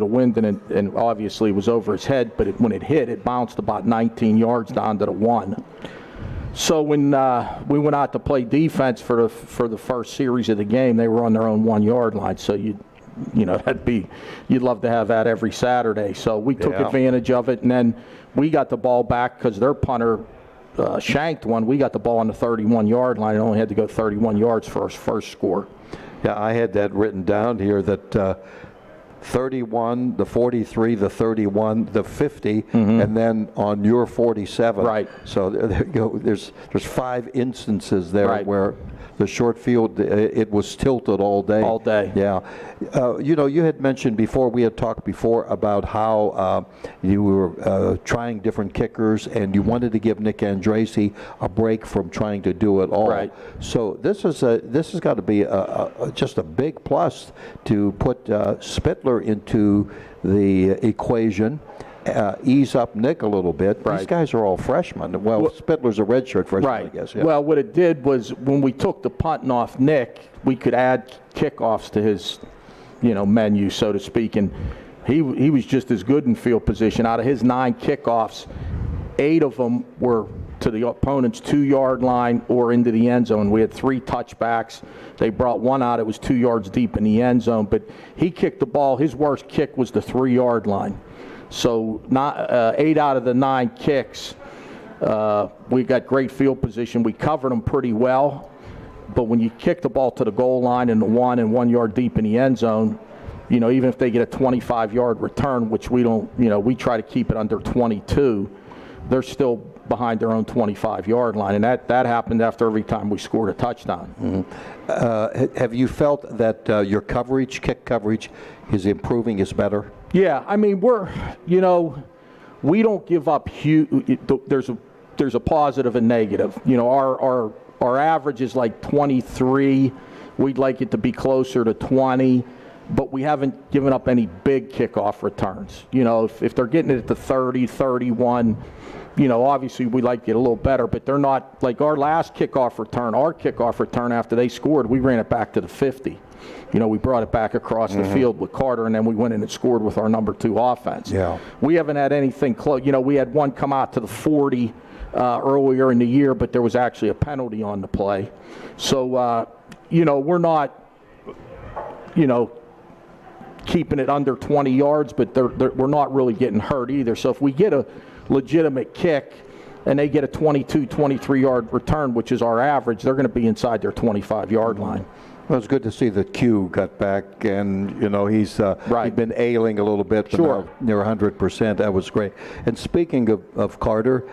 the wind, and obviously it was over his head, but when it hit, it bounced about 19 yards down to the 1. So when we went out to play defense for the first series of the game, they were on their own 1 yard line. So you'd love to have that every Saturday. So we took advantage of it, and then we got the ball back because their punter shanked one. We got the ball on the 31 yard line and only had to go 31 yards for our first score. Yeah, I had that written down here that 31, the 43, the 31, the 50, and then on your 47. Right. So there you go. There's 5 instances there where the short field, it was tilted all day. All day. Yeah. You had mentioned before, we had talked before about how you were trying different kickers and you wanted to give Nick Andrassi a break from trying to do it all. Right. So this has got to be just a big plus to put Spittler into the equation. Ease up Nick a little bit. Right. These guys are all freshmen. Well, Spittler's a redshirt freshman, right. I guess. Yeah. Well, what it did was when we took the punting off Nick, we could add kickoffs to his, menu, so to speak, and he was just as good in field position. Out of his 9 kickoffs, 8 of them were to the opponent's 2 yard line or into the end zone. We had 3 touchbacks. They brought one out. It was 2 yards deep in the end zone, but he kicked the ball. His worst kick was the 3 yard line. So 8 out of the 9 kicks, we got great field position. We covered them pretty well. But when you kick the ball to the goal line in the 1 and 1 yard deep in the end zone, even if they get a 25-yard return, which we don't, we try to keep it under 22, they're still behind their own 25-yard line. And that happened after every time we scored a touchdown. Have you felt that your coverage, kick coverage, is improving, is better? Yeah, I mean, we don't give up huge. There's a positive and negative. Our average is like 23. We'd like it to be closer to 20, but we haven't given up any big kickoff returns. If they're getting it to 30, 31, obviously we'd like to get a little better, but they're not like our last kickoff return. Our kickoff return after they scored, we ran it back to the 50. We brought it back across the field with Carter, and then we went in and scored with our number 2 offense. Yeah. We haven't had anything close. We had one come out to the 40 earlier in the year, but there was actually a penalty on the play. So, we're not, keeping it under 20 yards, but we're not really getting hurt either. So if we get a legitimate kick and they get a 22, 23-yard return, which is our average, they're going to be inside their 25-yard line. Well, it's good to see that Q got back, and he's been ailing a little bit, but sure, now near 100%. That was great. And speaking of Carter,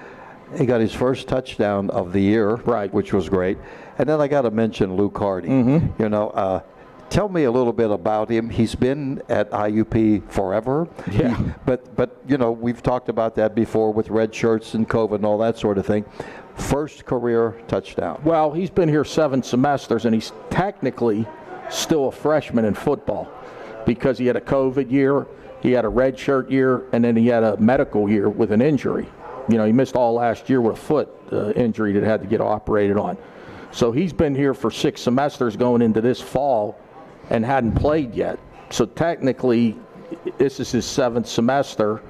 he got his first touchdown of the year, which was great. And then I got to mention Luke Hardy. Tell me a little bit about him. He's been at IUP forever. Yeah. But we've talked about that before with red shirts and COVID and all that sort of thing. First career touchdown. Well, he's been here 7 semesters, and he's technically still a freshman in football because he had a COVID year, he had a red shirt year, and then he had a medical year with an injury. He missed all last year with a foot injury that had to get operated on. So he's been here for 6 semesters going into this fall and hadn't played yet. So technically, this is his 7th semester,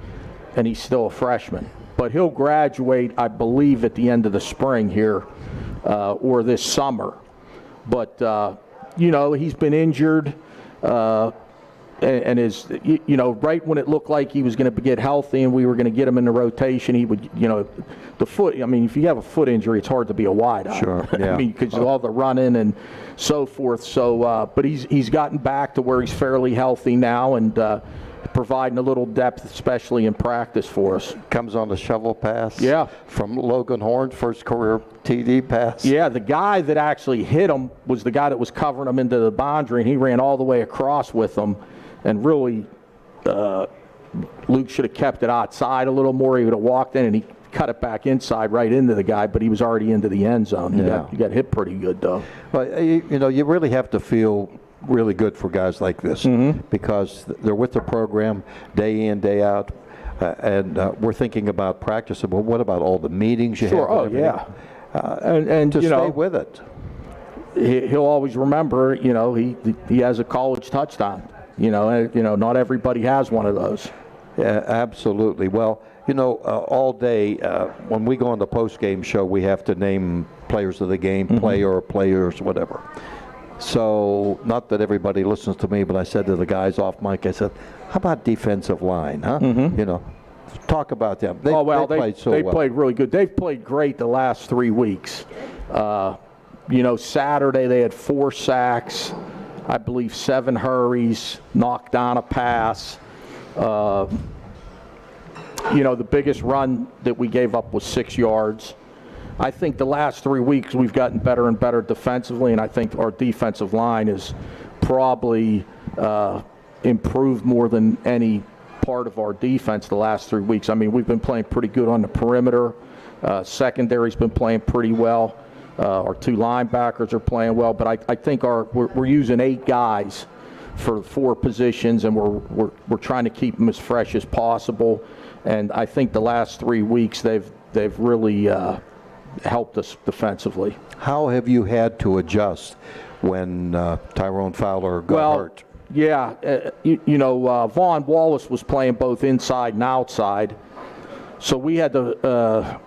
and he's still a freshman. But he'll graduate, I believe, at the end of the spring here or this summer. But, he's been injured and is, right when it looked like he was going to get healthy and we were going to get him in the rotation, he would, the foot, if you have a foot injury, it's hard to be a wideout. Sure, yeah. Because of all the running and so forth. So, but he's gotten back to where he's fairly healthy now and providing a little depth, especially in practice for us. Comes on the shovel pass. Yeah. From Logan Horn, first career TD pass. Yeah, the guy that actually hit him was the guy that was covering him into the boundary, and he ran all the way across with him. And really, Luke should have kept it outside a little more. He would have walked in, and he cut it back inside right into the guy, but he was already into the end zone. He got hit pretty good, though. Well, you really have to feel really good for guys like this because they're with the program day in, day out, and we're thinking about practice. But what about all the meetings you have? Oh, yeah. And to stay with it. He'll always remember, he has a college touchdown. Not everybody has one of those. Yeah, absolutely. Well, all day when we go on the post-game show, we have to name players of the game, players, whatever. So, not that everybody listens to me, but I said to the guys off mic, I said, how about defensive line, huh? Talk about them. They played really good. They've played great the last 3 weeks. Saturday they had 4 sacks, I believe 7 hurries, knocked down a pass. The biggest run that we gave up was 6 yards. I think the last 3 weeks we've gotten better and better defensively, and I think our defensive line is probably improved more than any part of our defense the last 3 weeks. I mean, we've been playing pretty good on the perimeter. Secondary's been playing pretty well. Our 2 linebackers are playing well, but I think we're using 8 guys for 4 positions, and we're trying to keep them as fresh as possible. And I think the last 3 weeks they've really helped us defensively. How have you had to adjust when Tyrone Fowler got hurt? Yeah, Vaughn Wallace was playing both inside and outside, so we had to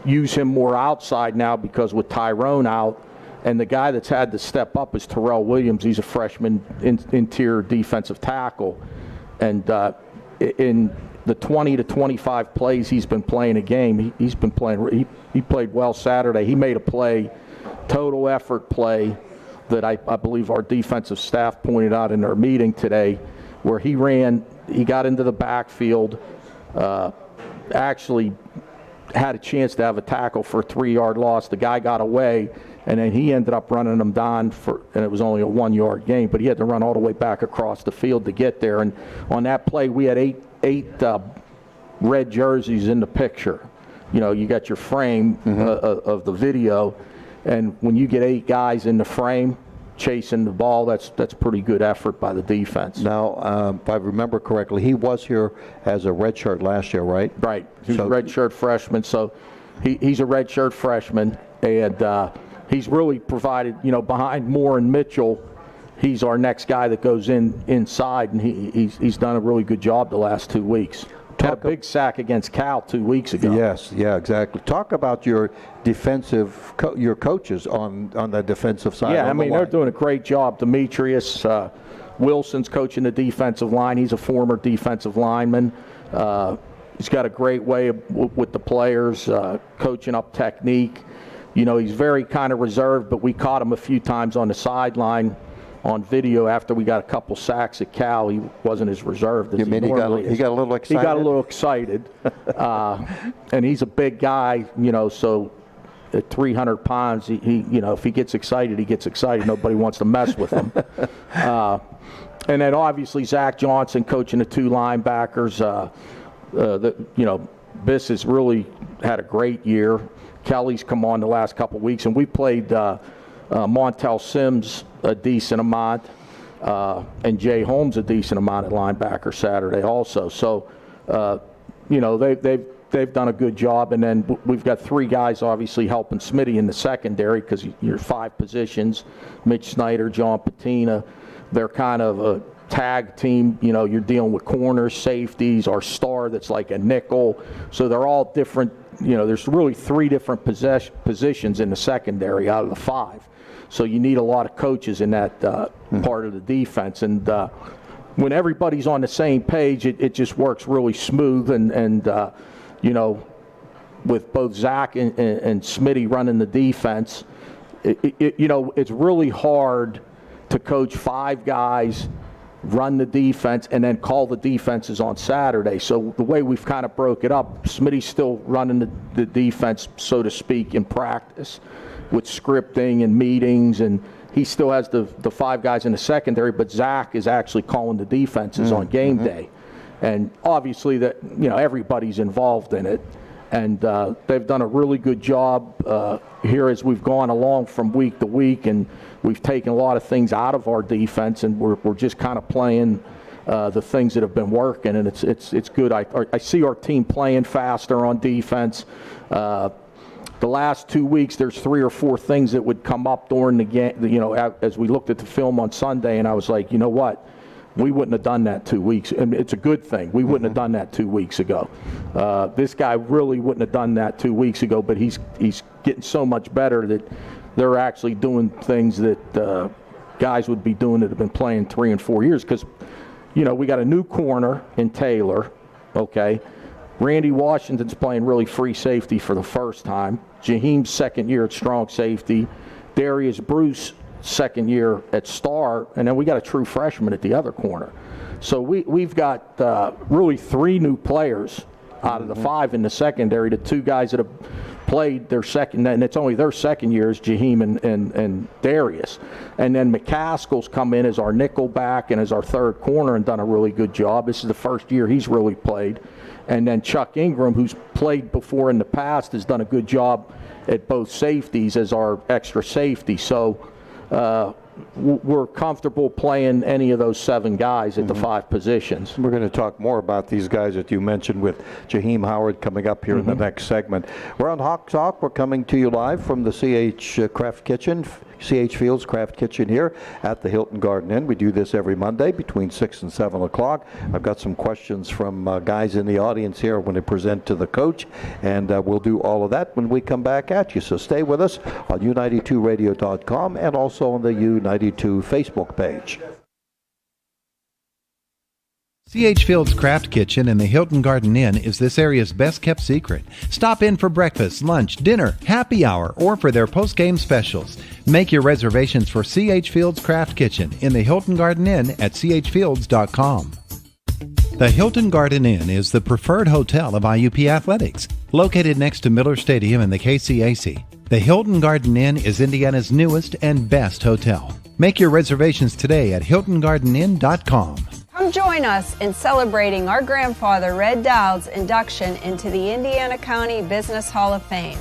use him more outside now because with Tyrone out, and the guy that's had to step up is Terrell Williams. He's a freshman interior defensive tackle, and in the 20 to 25 plays he's been playing a game, he's been playing. He played well Saturday. He made a play, total effort play, that I believe our defensive staff pointed out in their meeting today, where he got into the backfield, actually had a chance to have a tackle for a 3-yard loss. The guy got away, and then he ended up running him down and it was only a 1-yard gain, but he had to run all the way back across the field to get there. And on that play, we had eight red jerseys in the picture. You got your frame of the video, and when you get 8 guys in the frame chasing the ball, that's pretty good effort by the defense. Now, if I remember correctly, he was here as a redshirt last year, right? Right. He was a redshirt freshman, so he's a redshirt freshman, and he's really provided, behind Moore and Mitchell, he's our next guy that goes inside, and he's done a really good job the last 2 weeks. Had a big sack against Cal 2 weeks ago. Yes, yeah, exactly. Talk about your defensive, your coaches on the defensive side. Yeah, I mean, they're doing a great job. Demetrius Wilson's coaching the defensive line. He's a former defensive lineman. He's got a great way with the players, coaching up technique. He's very kind of reserved, but we caught him a few times on the sideline on video after we got a couple sacks at Cal. He wasn't as reserved as he normally is. He got a little excited? He got a little excited. And he's a big guy, so at 300 pounds, he if he gets excited, he gets excited. Nobody wants to mess with him. And then obviously Zach Johnson coaching the 2 linebackers. Biss has really had a great year. Kelly's come on the last couple of weeks, and we played Montel Sims a decent amount, and Jay Holmes a decent amount at linebacker Saturday also. So, they've done a good job, and then we've got 3 guys obviously helping Smitty in the secondary because you're 5 positions. Mitch Snyder, John Patina, they're kind of a tag team. You're dealing with corners, safeties, our star that's like a nickel. So they're all different. There's really 3 different positions in the secondary out of the 5. So you need a lot of coaches in that part of the defense. And when everybody's on the same page, it just works really smooth. And with both Zach and Smitty running the defense, it's really hard to coach 5 guys, run the defense, and then call the defenses on Saturday. So the way we've kind of broke it up, Smitty's still running the defense, so to speak, in practice with scripting and meetings, and he still has the 5 guys in the secondary, but Zach is actually calling the defenses on game day. And obviously that everybody's involved in it, and they've done a really good job here as we've gone along from week to week, and we've taken a lot of things out of our defense, and we're just kind of playing the things that have been working, and it's good. I see our team playing faster on defense. The last 2 weeks, there's 3 or 4 things that would come up during the game, as we looked at the film on Sunday, and I was like, you know what? We wouldn't have done that 2 weeks. I mean, it's a good thing. We wouldn't have done that 2 weeks ago. This guy really wouldn't have done that 2 weeks ago, but he's getting so much better that they're actually doing things that guys would be doing that have been playing 3 and 4 years. Because, we got a new corner in Taylor, okay? Randy Washington's playing really free safety for the first time. Jaheem's second year at strong safety. Darius Bruce, second year at star. And then we got a true freshman at the other corner. So we've got really 3 new players out of the 5 in the secondary. The 2 guys that have played their second, and it's only their second years, Jaheem and Darius. And then McCaskill's come in as our nickel back and as our third corner and done a really good job. This is the first year he's really played. And then Chuck Ingram, who's played before in the past, has done a good job at both safeties as our extra safety. So we're comfortable playing any of those 7 guys at the 5 positions. We're going to talk more about these guys that you mentioned with Jaheem Howard coming up here in the next segment. We're on Hawk Talk. We're coming to you live from the CH Craft Kitchen, CH Fields Craft Kitchen here at the Hilton Garden Inn. We do this every Monday between 6 and 7 o'clock. I've got some questions from guys in the audience here when they present to the coach, and we'll do all of that when we come back at you. So stay with us on U92radio.com and also on the U92 Facebook page. CH Fields Craft Kitchen in the Hilton Garden Inn is this area's best-kept secret. Stop in for breakfast, lunch, dinner, happy hour, or for their post-game specials. Make your reservations for CH Fields Craft Kitchen in the Hilton Garden Inn at chfields.com. The Hilton Garden Inn is the preferred hotel of IUP Athletics. Located next to Miller Stadium and the KCAC, the Hilton Garden Inn is Indiana's newest and best hotel. Make your reservations today at hiltongardeninn.com. Come join us in celebrating our grandfather Red Dowd's induction into the Indiana County Business Hall of Fame.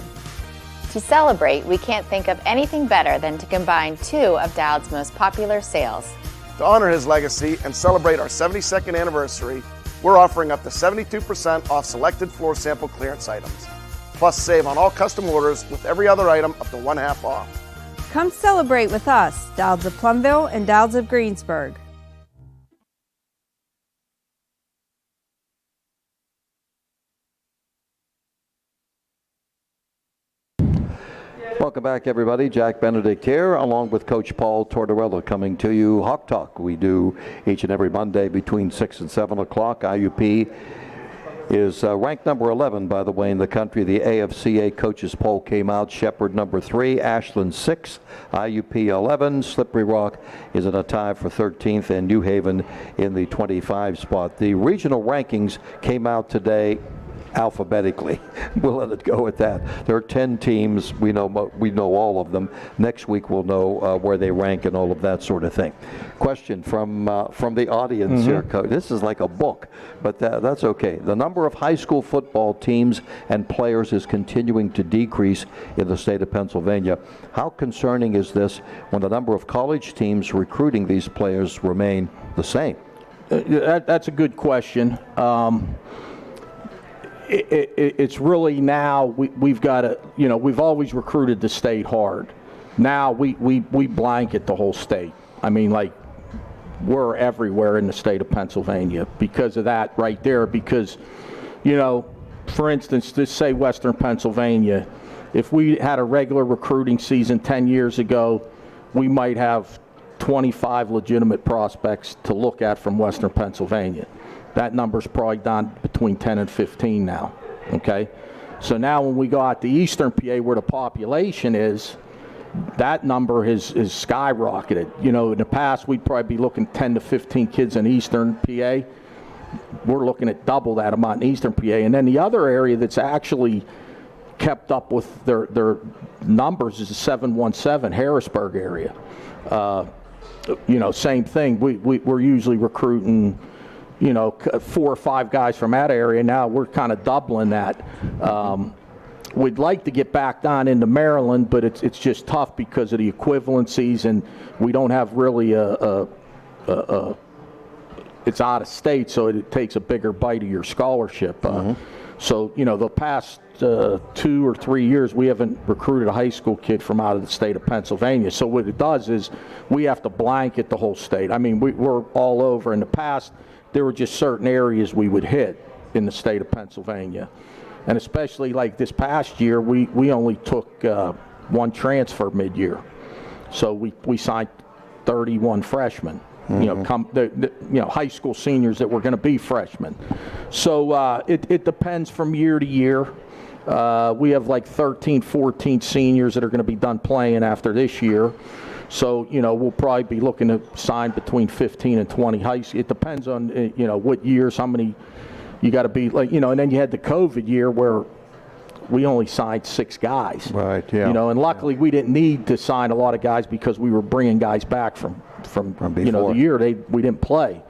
To celebrate, we can't think of anything better than to combine 2 of Dowd's most popular sales. To honor his legacy and celebrate our 72nd anniversary, we're offering up to 72% off selected floor sample clearance items. Plus, save on all custom orders with every other item up to 1/2 off. Come celebrate with us, Dowd's of Plumville and Dowd's of Greensburg. Welcome back, everybody. Jack Benedict here, along with Coach Paul Tortorella, coming to you Hawk Talk. We do each and every Monday between 6 and 7 o'clock. IUP is ranked number 11, by the way, in the country. The AFCA coaches poll came out. Shepherd number 3, Ashland 6, IUP 11. Slippery Rock is in a tie for 13th, and New Haven in the 25 spot. The regional rankings came out today alphabetically. We'll let it go at that. There are 10 teams. We know all of them. Next week we'll know where they rank and all of that sort of thing. Question from the audience here, Coach. This is like a book, but that's okay. The number of high school football teams and players is continuing to decrease in the state of Pennsylvania. How concerning is this when the number of college teams recruiting these players remain the same? That's a good question. It's really now we've got to, we've always recruited the state hard. Now we blanket the whole state. I mean, like, we're everywhere in the state of Pennsylvania because of that right there. Because, for instance, just say Western Pennsylvania, if we had a regular recruiting season 10 years ago, we might have 25 legitimate prospects to look at from Western Pennsylvania. That number's probably down between 10 and 15 now, okay? So now when we go out to Eastern PA where the population is, that number is skyrocketed. In the past we'd probably be looking 10 to 15 kids in Eastern PA. We're looking at double that amount in Eastern PA. And then the other area that's actually kept up with their numbers is the 717 Harrisburg area. Same thing. We're usually recruiting 4 or 5 guys from that area. Now we're kind of doubling that. We'd like to get back down into Maryland, but it's just tough because of the equivalencies, and we don't have really a it's out of state, so it takes a bigger bite of your scholarship. So, the past 2 or 3 years, we haven't recruited a high school kid from out of the state of Pennsylvania. So what it does is we have to blanket the whole state. I mean, we're all over. In the past, there were just certain areas we would hit in the state of Pennsylvania. And especially like this past year, we only took one transfer mid-year. So we signed 31 freshmen. High school seniors that were going to be freshmen. So it depends from year to year. We have like 13, 14 seniors that are going to be done playing after this year. So, we'll probably be looking to sign between 15 and 20 high school. It depends on, what years, how many you got to be like, and then you had the COVID year where we only signed 6 guys. Right, yeah. And luckily we didn't need to sign a lot of guys because we were bringing guys back from the year we didn't play.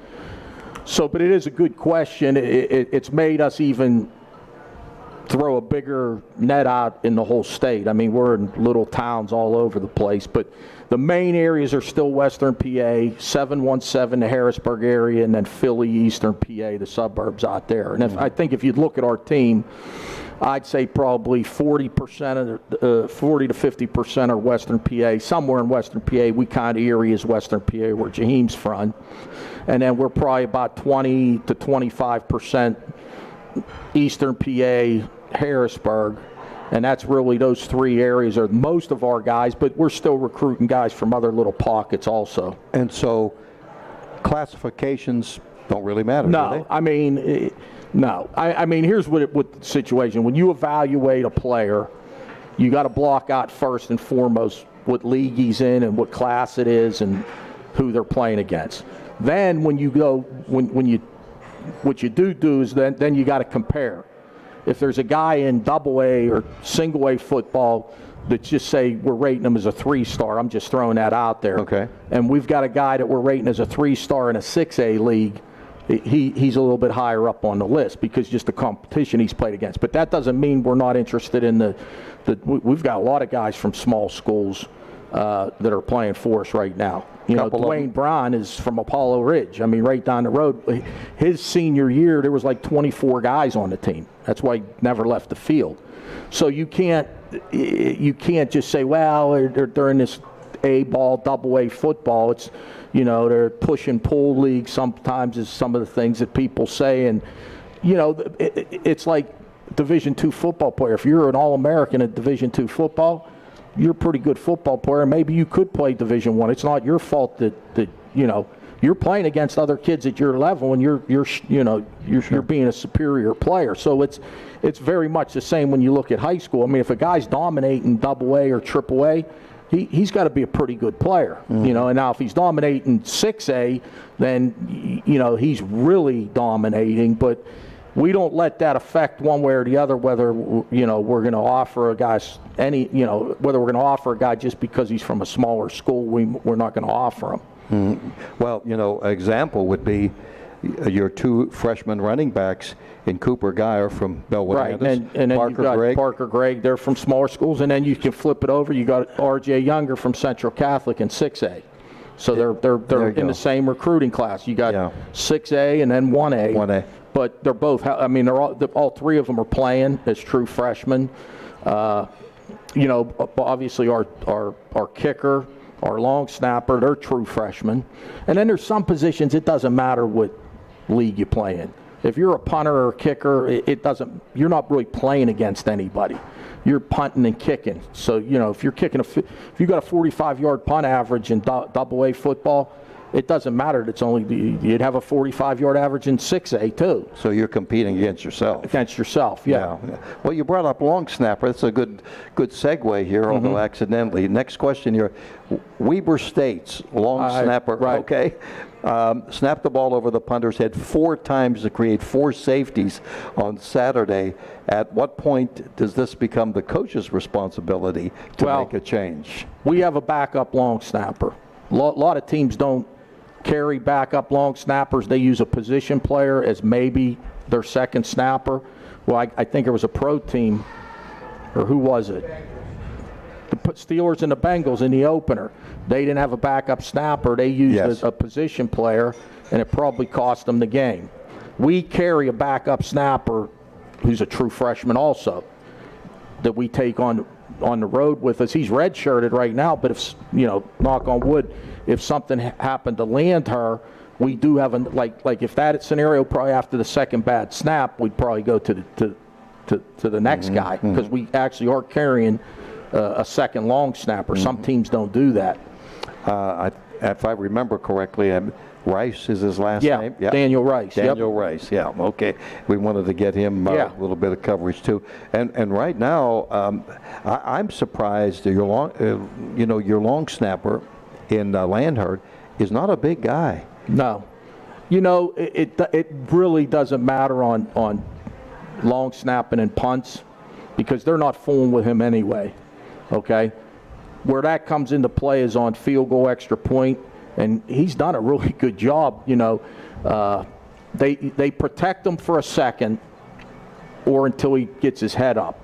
So, but it is a good question. It's made us even throw a bigger net out in the whole state. I mean, we're in little towns all over the place, but the main areas are still Western PA, 717, the Harrisburg area, and then Philly, Eastern PA, the suburbs out there. And I think if you'd look at our team, I'd say probably 40% of 40 to 50% are Western PA. Somewhere in Western PA, we kind of Erie is Western PA, where Jaheem's from. And then we're probably about 20 to 25% Eastern PA, Harrisburg. And that's really those 3 areas are most of our guys, but we're still recruiting guys from other little pockets also. And so classifications don't really matter, do they? I mean, no. I mean, here's what the situation. When you evaluate a player, you got to block out first and foremost what league he's in and what class it is and who they're playing against. Then when you go, what you do is then you got to compare. If there's a guy in double-A or single-A football that just say we're rating him as a 3-star, I'm just throwing that out there. Okay. And we've got a guy that we're rating as a 3-star in a 6A league, he's a little bit higher up on the list because just the competition he's played against. But that doesn't mean we're not interested in we've got a lot of guys from small schools that are playing for us right now. Dwayne Brown is from Apollo Ridge. I mean, right down the road. His senior year, there was like 24 guys on the team. That's why he never left the field. So you can't just say, well, they're in this A-ball, double-A football. It's, they're push and pull league sometimes is some of the things that people say. And, it's like Division II football player. If you're an All-American at Division II football, you're a pretty good football player. Maybe you could play Division I. It's not your fault that you're playing against other kids at your level, and you're being a superior player. So it's very much the same when you look at high school. I mean, if a guy's dominating double-A or triple-A, he's got to be a pretty good player. And now if he's dominating 6A, then he's really dominating. But we don't let that affect one way or the other whether we're going to offer a guy whether we're going to offer a guy just because he's from a smaller school. We're not going to offer him. Well, example would be your 2 freshman running backs in Cooper Geyer from Bellwood. Right, and then you've got Parker Gregg. They're from smaller schools, and then you can flip it over. You got R.J. Younger from Central Catholic in 6A. So they're in the same recruiting class. You got 6A and then 1A. 1A. But they're both. I mean, all 3 of them are playing as true freshmen. Obviously our kicker, our long snapper, they're true freshmen. And then there's some positions it doesn't matter what league you play in. If you're a punter or a kicker, it doesn't. You're not really playing against anybody. You're punting and kicking. So if you're kicking if you got a 45-yard punt average in double-A football, it doesn't matter. It's only you'd have a 45-yard average in 6A too. So you're competing against yourself. Against yourself, yeah. Well, you brought up long snapper. That's a good segue here, although accidentally. Next question here: Weber State's long snapper. Right. Okay. Snapped the ball over the punter's head 4 times to create 4 safeties on Saturday. At what point does this become the coach's responsibility to make a change? We have a backup long snapper. A lot of teams don't carry backup long snappers. They use a position player as maybe their second snapper. Well, I think it was a pro team, or who was it? Steelers and the Bengals in the opener. They didn't have a backup snapper. They used Yes. a position player, and it probably cost them the game. We carry a backup snapper who's a true freshman also that we take on the road with us. He's redshirted right now, but if, knock on wood, if something happened to land her, we do have like if that scenario, probably after the second bad snap, we'd probably go to the next guy, because we actually are carrying a second long snapper. Some teams don't do that. If I remember correctly, Rice is his last name? Yeah, Daniel Rice. Daniel Rice, yeah. Okay. We wanted to get him a little bit of coverage too. And right now, I'm surprised that your long snapper in Landherd is not a big guy. No. It really doesn't matter on long snapping and punts, because they're not fooling with him anyway. Okay? Where that comes into play is on field goal, extra point, and he's done a really good job. They protect him for a second or until he gets his head up.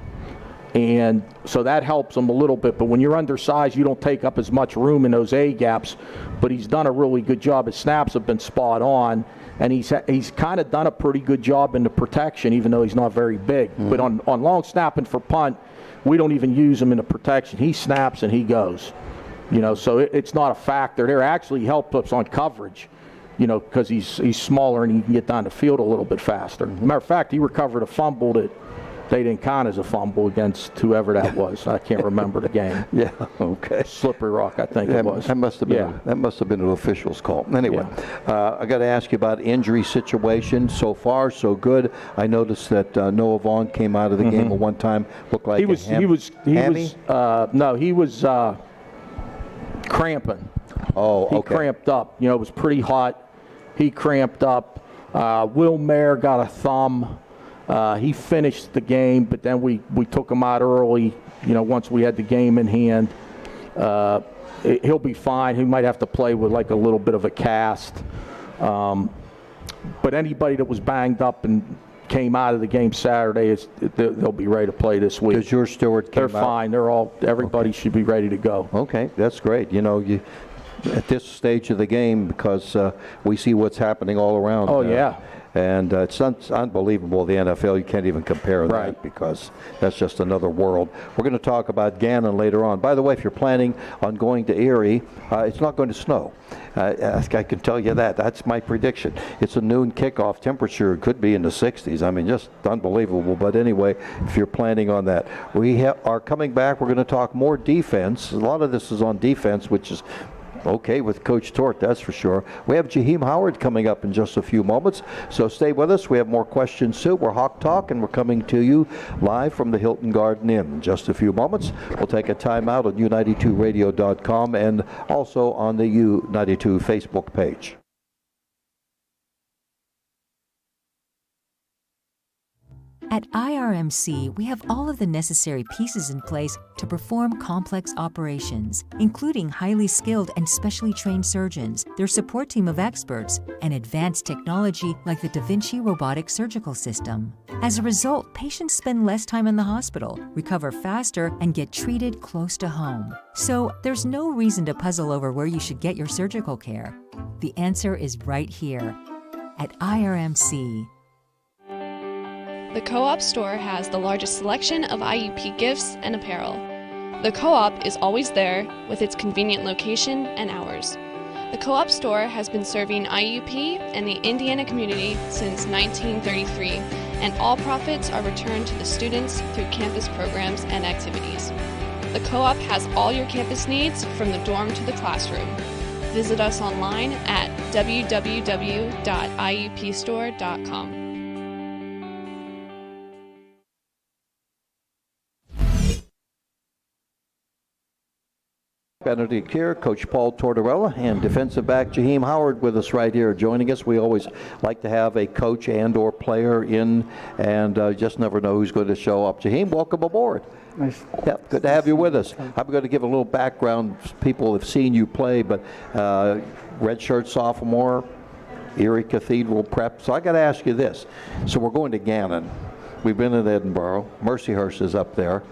And so that helps him a little bit. But when you're undersized, you don't take up as much room in those A gaps. But he's done a really good job. His snaps have been spot on. And he's kind of done a pretty good job in the protection, even though he's not very big. But on long snapping for punt, we don't even use him in the protection. He snaps and he goes. So it's not a factor. They're actually helped us on coverage, because he's smaller and he can get down the field a little bit faster. Matter of fact, he recovered a fumble that they didn't count as a fumble against whoever that was. I can't remember the game. Yeah, okay. Slippery Rock, I think it was. That must have been an official's call. Anyway, I got to ask you about injury situation. So far, so good. I noticed that Noah Vaughn came out of the game at one time. Looked like he was cramping. Oh, okay. He cramped up. It was pretty hot. He cramped up. Will Mayer got a thumb. He finished the game, but then we took him out early, once we had the game in hand. He'll be fine. He might have to play with like a little bit of a cast. But anybody that was banged up and came out of the game Saturday, they'll be ready to play this week. Does your Stewart came They're out? fine. Everybody should be ready to go. Okay, that's great. At this stage of the game, because we see what's happening all around. Oh, yeah. And it's unbelievable, the NFL. You can't even compare that, because that's just another world. We're going to talk about Gannon later on. By the way, if you're planning on going to Erie, it's not going to snow. I can tell you that. That's my prediction. It's a noon kickoff. Temperature could be in the 60s. I mean, just unbelievable. But anyway, if you're planning on that. We are coming back. We're going to talk more defense. A lot of this is on defense, which is okay with Coach Tort, that's for sure. We have Jaheem Howard coming up in just a few moments, so stay with us. We have more questions soon. We're Hawk Talk, and we're coming to you live from the Hilton Garden Inn in just a few moments. We'll take a time out on U92Radio.com and also on the U92 Facebook page. At IRMC, we have all of the necessary pieces in place to perform complex operations, including highly skilled and specially trained surgeons, their support team of experts, and advanced technology like the Da Vinci robotic surgical system. As a result, patients spend less time in the hospital, recover faster, and get treated close to home. So there's no reason to puzzle over where you should get your surgical care. The answer is right here at IRMC. The Co-op store has the largest selection of IUP gifts and apparel. The Co-op is always there with its convenient location and hours. The Co-op store has been serving IUP and the Indiana community since 1933, and all profits are returned to the students through campus programs and activities. The Co-op has all your campus needs from the dorm to the classroom. Visit us online at www.iupstore.com. Benedict here, Coach Paul Tortorella, and defensive back Jaheem Howard with us right here joining us. We always like to have a coach and or player in, and just never know who's going to show up. Jaheem, welcome aboard. Nice. Yeah, good to have you with us. I'm going to give a little background. People have seen you play, but redshirt sophomore, Erie Cathedral Prep. So I got to ask you this. So we're going to Gannon. We've been in Edinburgh. Mercyhurst is up there.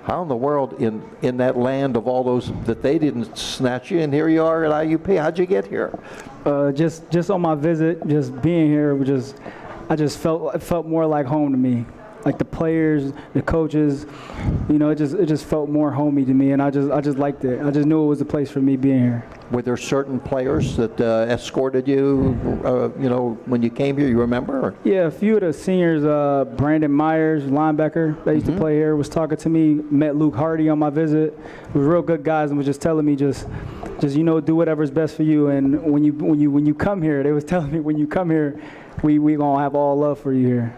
how in the world in that land of all those that they didn't snatch you, and here you are at IUP? How'd you get here? Just on my visit, just being here, I just felt more like home to me. Like the players, the coaches, you know, it just felt more homey to me, and I just liked it. I just knew it was a place for me being here. Were there certain players that escorted you, you know, when you came here? You remember? Or? Yeah, a few of the seniors, Brandon Myers, linebacker that used to play here, was talking to me. Met Luke Hardy on my visit. Was real good guys, and was just telling me just you know, do whatever's best for you. And when you come here, they was telling me when you come here, we gonna have all love for you here.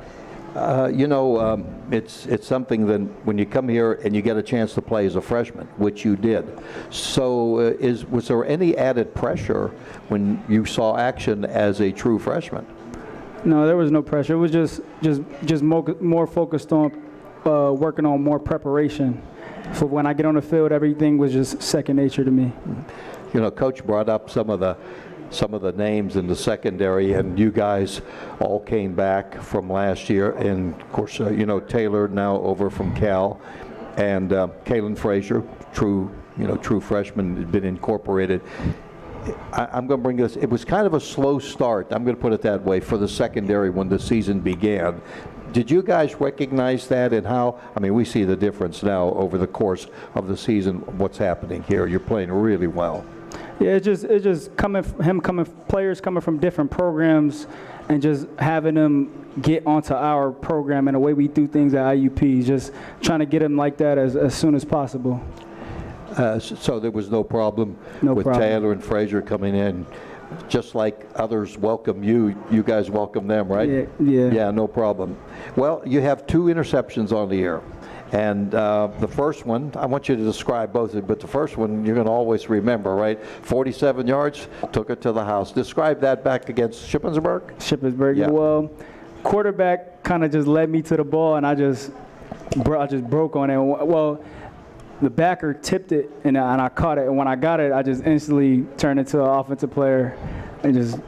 You know, it's something that when you come here and you get a chance to play as a freshman, which you did. So was there any added pressure when you saw action as a true freshman? No, there was no pressure. It was just more focused on working on more preparation. For when I get on the field, everything was just second nature to me. You know, Coach brought up some of the names in the secondary, and you guys all came back from last year, and of course, you know, Taylor now over from Cal, and Kalen Frazier, true freshman, has been incorporated. I'm going to bring this. It was kind of a slow start, I'm going to put it that way, for the secondary when the season began. Did you guys recognize that, and how? I mean, we see the difference now over the course of the season. What's happening here? You're playing really well. Yeah, it's just players coming from different programs, and just having them get onto our program and the way we do things at IUP. Just trying to get them like that as soon as possible. So there was no problem with Taylor and Frazier coming in. Just like others welcome you, you guys welcome them, right? Yeah. Yeah, no problem. Well, you have 2 interceptions on the year. And the first one, I want you to describe both of them, but the first one you're going to always remember, right? 47 yards, took it to the house. Describe that back against Shippensburg. Shippensburg, yeah. Well, quarterback kind of just led me to the ball, and I just broke on it. Well, the backer tipped it, and I caught it. And when I got it, I just instantly turned into an offensive player and just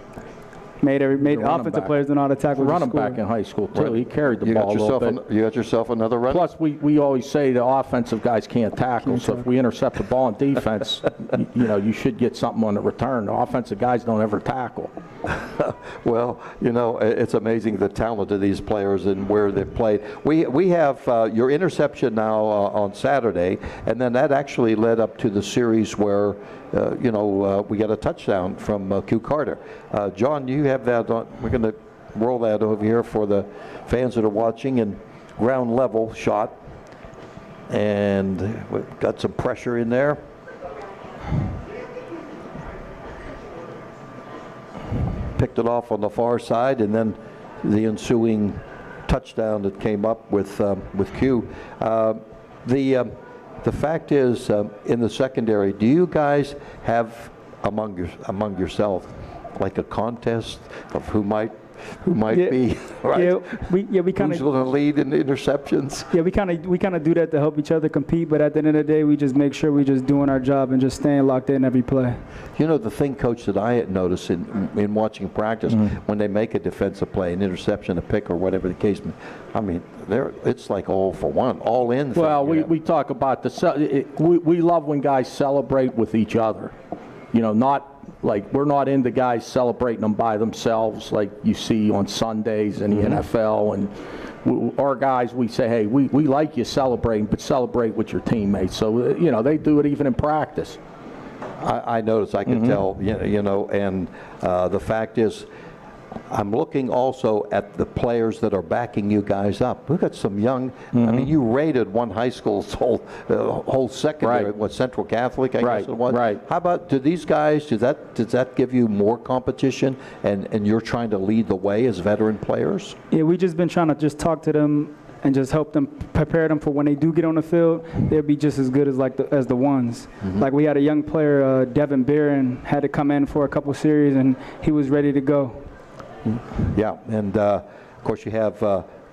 made offensive players know how to tackle. Running back in high school too. Right. He carried the ball a little bit. You got yourself another run. Plus, we always say the offensive guys can't tackle. So if we intercept the ball in defense, you know, you should get something on the return. The offensive guys don't ever tackle. Well, you know, it's amazing the talent of these players and where they've played. We have your interception now on Saturday, and then that actually led up to the series where you know, we got a touchdown from Q Carter. John, you have that on. We're going to roll that over here for the fans that are watching, and ground level shot, and we've got some pressure in there. Picked it off on the far side, and then the ensuing touchdown that came up with Q. The fact is, in the secondary, do you guys have among yourself like a contest of who might be right? Yeah, we kind of. Who's going to lead in interceptions? Yeah, we kind of do that to help each other compete. But at the end of the day, we just make sure we just doing our job and just staying locked in every play. You know, the thing, Coach, that I notice in watching practice, when they make a defensive play, an interception, a pick, or whatever the case may be, I mean, it's like all for one, all in. Well, we talk about we love when guys celebrate with each other. You know, not like we're not into guys celebrating them by themselves like you see on Sundays in the NFL. And our guys, we say, hey, we like you celebrating, but celebrate with your teammates. So, you know, they do it even in practice. I notice, I can tell, you know, and the fact is, I'm looking also at the players that are backing you guys up. We've got some young. I mean, you rated one high school's whole secondary. Right. What, Central Catholic? I guess it was. Right. How about, do these guys? Does that give you more competition? And you're trying to lead the way as veteran players? Yeah, we just been trying to just talk to them and just help them, prepare them for when they do get on the field, they'll be just as good as the ones. Like we had a young player, Devin Barron, had to come in for a couple series, and he was ready to go. Yeah, and of course you have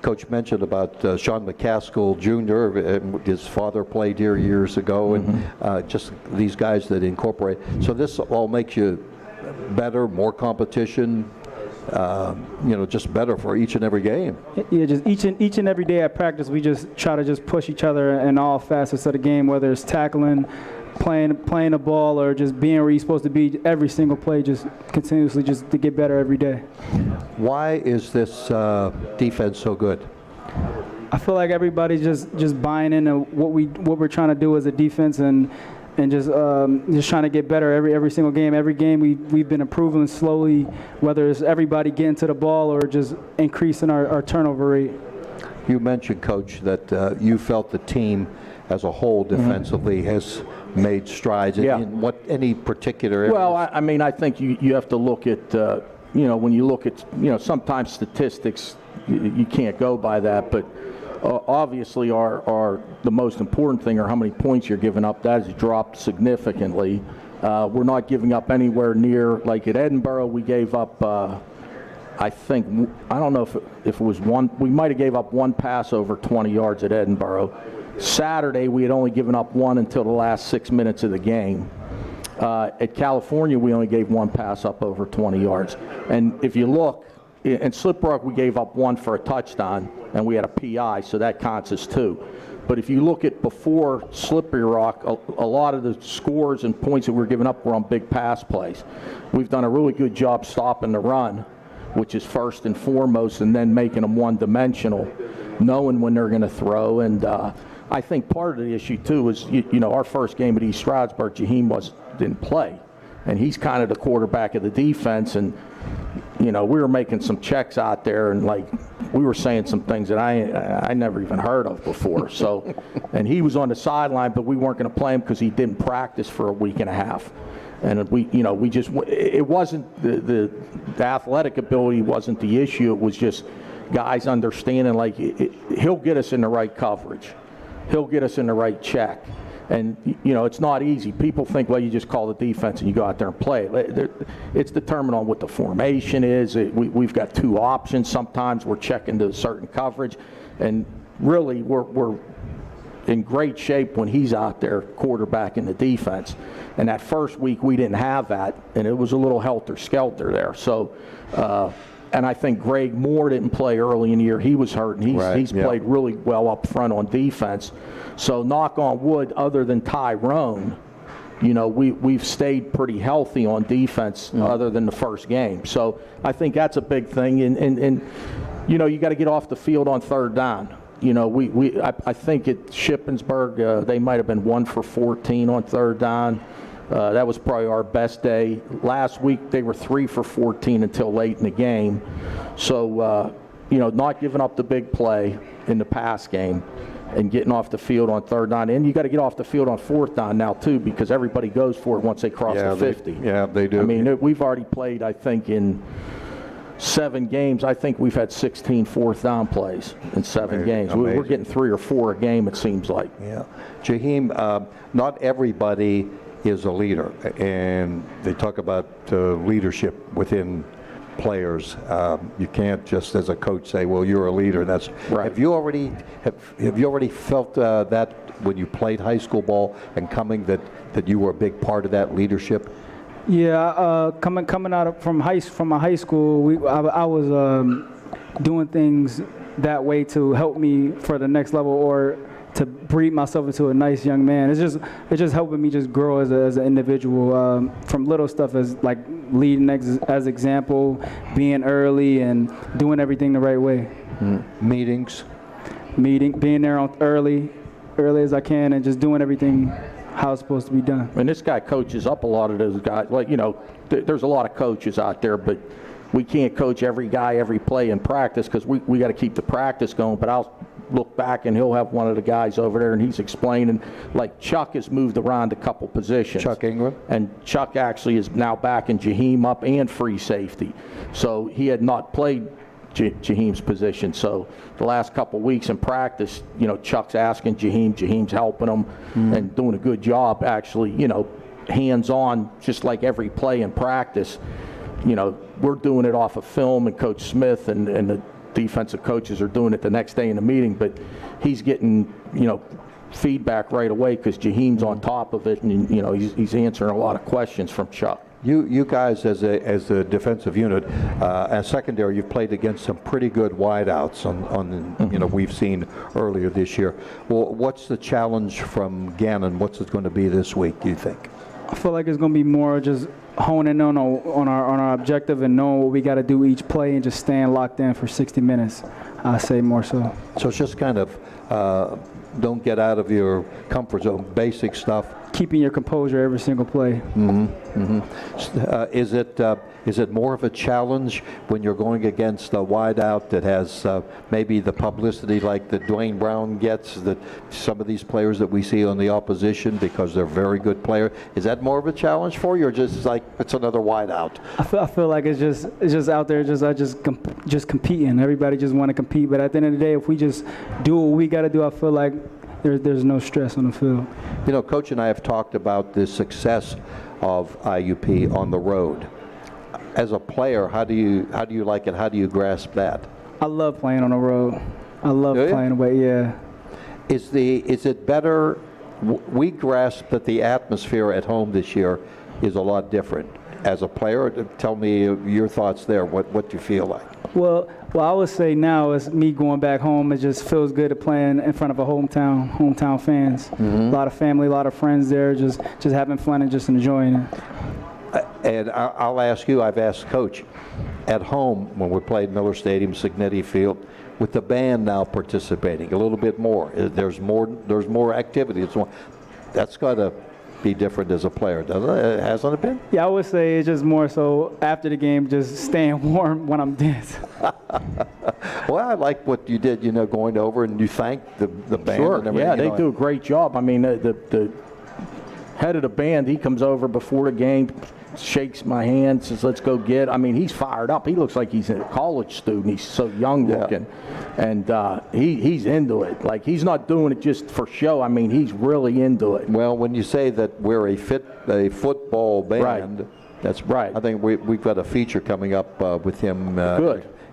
Coach mentioned about Sean McCaskill Jr. His father played here years ago, and just these guys that incorporate. So this all makes you better, more competition. just better for each and every game. Yeah, just each and every day at practice, we just try to just push each other in all facets of the game, whether it's tackling, playing the ball, or just being where you're supposed to be every single play, just continuously just to get better every day. Why is this defense so good? I feel like everybody's just buying into what we're trying to do as a defense, and just trying to get better every single game. Every game we've been improving slowly, whether it's everybody getting to the ball or just increasing our turnover rate. You mentioned, Coach, that you felt the team as a whole defensively has made strides. In what any particular areas? Well, I think you have to look at when you look at sometimes statistics you can't go by that, but obviously the most important thing are how many points you're giving up. That has dropped significantly. We're not giving up anywhere near, like at Edinburgh we gave up I don't know if it was one, we might have gave up one pass over 20 yards at Edinburgh. Saturday we had only given up one until the last 6 minutes of the game. At California we only gave one pass up over 20 yards. And if you look, in Slip Rock we gave up one for a touchdown and we had a PI, so that counts as two. But if you look at before Slippery Rock, a lot of the scores and points that we were giving up were on big pass plays. We've done a really good job stopping the run, which is first and foremost, and then making them one-dimensional, knowing when they're going to throw. And I think part of the issue too is our first game at East Stroudsburg, Jaheem didn't play, and he's kind of the quarterback of the defense. And we were making some checks out there, and we were saying some things that I never even heard of before. So, and he was on the sideline, but we weren't going to play him because he didn't practice for a week and a half. And it wasn't the athletic ability wasn't the issue. It was just guys understanding he'll get us in the right coverage, he'll get us in the right check. And, it's not easy. People think, well, you just call the defense and you go out there and play. It's determined on what the formation is. We've got two options. Sometimes we're checking to certain coverage. And really, we're in great shape when he's out there quarterbacking the defense. And that first week, we didn't have that, and it was a little helter-skelter there. So, and I think Greg Moore didn't play early in the year. He was hurt, and he's played really well up front on defense. So knock on wood, other than Tyrone, we've stayed pretty healthy on defense other than the first game. So I think that's a big thing. And you got to get off the field on third down. I think at Shippensburg, they might have been 1 for 14 on third down. That was probably our best day. Last week they were 3 for 14 until late in the game. So, not giving up the big play in the pass game and getting off the field on third down. And you got to get off the field on fourth down now too, because everybody goes for it once they cross the 50. They do. I mean, we've already played, I think, in 7 games. I think we've had 16 fourth down plays in 7 games. We're getting 3 or 4 a game, it seems like. Yeah. Jaheem, not everybody is a leader, and they talk about leadership within players. You can't just as a coach say, well, you're a leader. That's right. Have you already felt that when you played high school ball and coming that you were a big part of that leadership? Yeah, coming out from high school, I was doing things that way to help me for the next level, or to breed myself into a nice young man. It's just helping me just grow as an individual, from little stuff as like leading as example, being early, and doing everything the right way. Meetings, being there early as I can, and just doing everything how it's supposed to be done. And this guy coaches up a lot of those guys. There's a lot of coaches out there, but we can't coach every guy every play in practice because we got to keep the practice going. But I'll look back and he'll have one of the guys over there and he's explaining, like Chuck has moved around a couple positions. Chuck Ingram? And Chuck actually is now back in Jaheem up and free safety. So he had not played Jaheem's position. So the last couple weeks in practice, Chuck's asking Jaheem's helping him and doing a good job actually, hands-on, just like every play in practice. We're doing it off of film, and Coach Smith and the defensive coaches are doing it the next day in the meeting, but he's getting, feedback right away because Jaheem's on top of it, and, he's answering a lot of questions from Chuck. You guys as a defensive unit, as secondary, you've played against some pretty good wideouts we've seen earlier this year. Well, what's the challenge from Gannon? What's it going to be this week, do you think? I feel like it's going to be more just honing in on our objective and knowing what we got to do each play and just staying locked in for 60 minutes. I say more so. So it's just kind of don't get out of your comfort zone, basic stuff. Keeping your composure every single play. Is it more of a challenge when you're going against a wideout that has maybe the publicity like that Dwayne Brown gets, that some of these players that we see on the opposition because they're very good players? Is that more of a challenge for you, or just like it's another wideout? I feel like it's just out there just competing. Everybody just want to compete, but at the end of the day, if we just do what we got to do, I feel like there's no stress on the field. You know, Coach and I have talked about the success of IUP on the road. As a player, how do you like it? How do you grasp that? I love playing on the road. I love playing away. Yeah. Is it better? We grasp that the atmosphere at home this year is a lot different. As a player, tell me your thoughts there. What do you feel like? Well, I would say now is me going back home. It just feels good to playing in front of a hometown fans. A lot of family, a lot of friends there, just having fun and just enjoying it. And I'll ask you. I've asked Coach at home when we played Miller Stadium, Signetti Field, with the band now participating a little bit more. There's more activity. That's got to be different as a player, doesn't it? Hasn't it been? Yeah, I would say it's just more so after the game, just staying warm when I'm dancing. Well, I like what you did, going over and you thanked the band. Sure, and everything. yeah, they do a great job. I mean, the head of the band, he comes over before the game, shakes my hand, says, let's go get. I mean, he's fired up. He looks like he's a college student. He's so young looking. And he's into it. Like, he's not doing it just for show. I mean, he's really into it. Well, when you say that we're a football band, that's right. I think we've got a feature coming up with him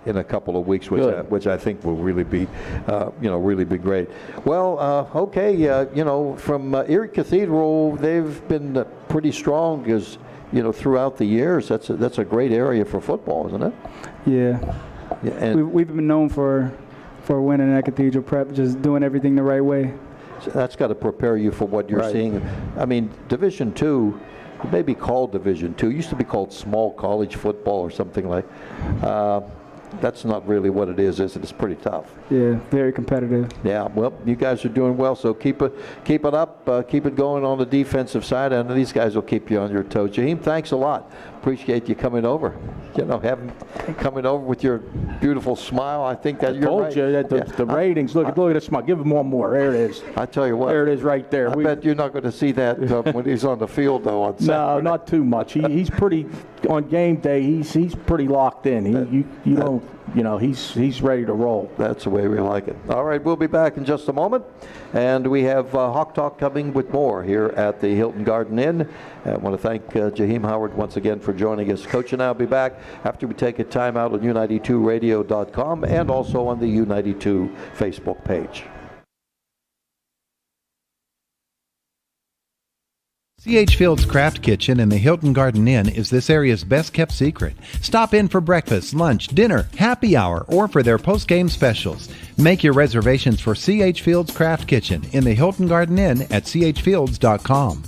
in a couple of weeks, which I think will really be, really be great. Well, from Erie Cathedral, they've been pretty strong as throughout the years. That's a great area for football, isn't it? Yeah. And we've been known for winning at Cathedral Prep, just doing everything the right way. So that's got to prepare you for what you're seeing. I mean, Division II, it may be called Division II. It used to be called small college football or something like. That's not really what it is it? It's pretty tough. Yeah, very competitive. Yeah, well, you guys are doing well, so keep it up, keep it going on the defensive side, and these guys will keep you on your toes. Jaheem, thanks a lot. Appreciate you coming over. Coming over with your beautiful smile. I think that you're right. I told you that the ratings. Look at the smile. Give him one more. There it is. I tell you what. There it is, right there. I bet you're not going to see that when he's on the field though on Saturday. No, not too much. He's pretty on game day. He's pretty locked in. He's ready to roll. That's the way we like it. All right, we'll be back in just a moment, and we have Hawk Talk coming with more here at the Hilton Garden Inn. I want to thank Jaheem Howard once again for joining us. Coach and I will be back after we take a time out on U92Radio.com and also on the U92 Facebook page. C.H. Field's Craft Kitchen in the Hilton Garden Inn is this area's best kept secret. Stop in for breakfast, lunch, dinner, happy hour, or for their post-game specials. Make your reservations for C.H. Field's Craft Kitchen in the Hilton Garden Inn at chfields.com.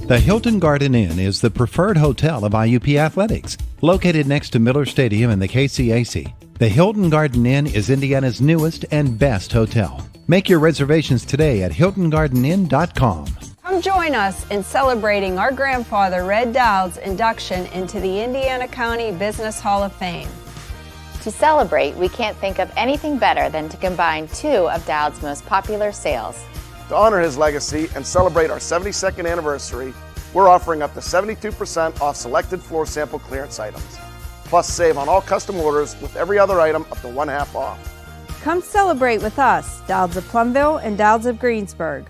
The Hilton Garden Inn is the preferred hotel of IUP Athletics. Located next to Miller Stadium and the KCAC, the Hilton Garden Inn is Indiana's newest and best hotel. Make your reservations today at hiltongardeninn.com. Come join us in celebrating our grandfather Red Dowd's induction into the Indiana County Business Hall of Fame. To celebrate, we can't think of anything better than to combine two of Dowd's most popular sales. To honor his legacy and celebrate our 72nd anniversary, we're offering up to 72% off selected floor sample clearance items. Plus, save on all custom orders with every other item up to 1/2 off. Come celebrate with us, Dowd's of Plumville and Dowd's of Greensburg.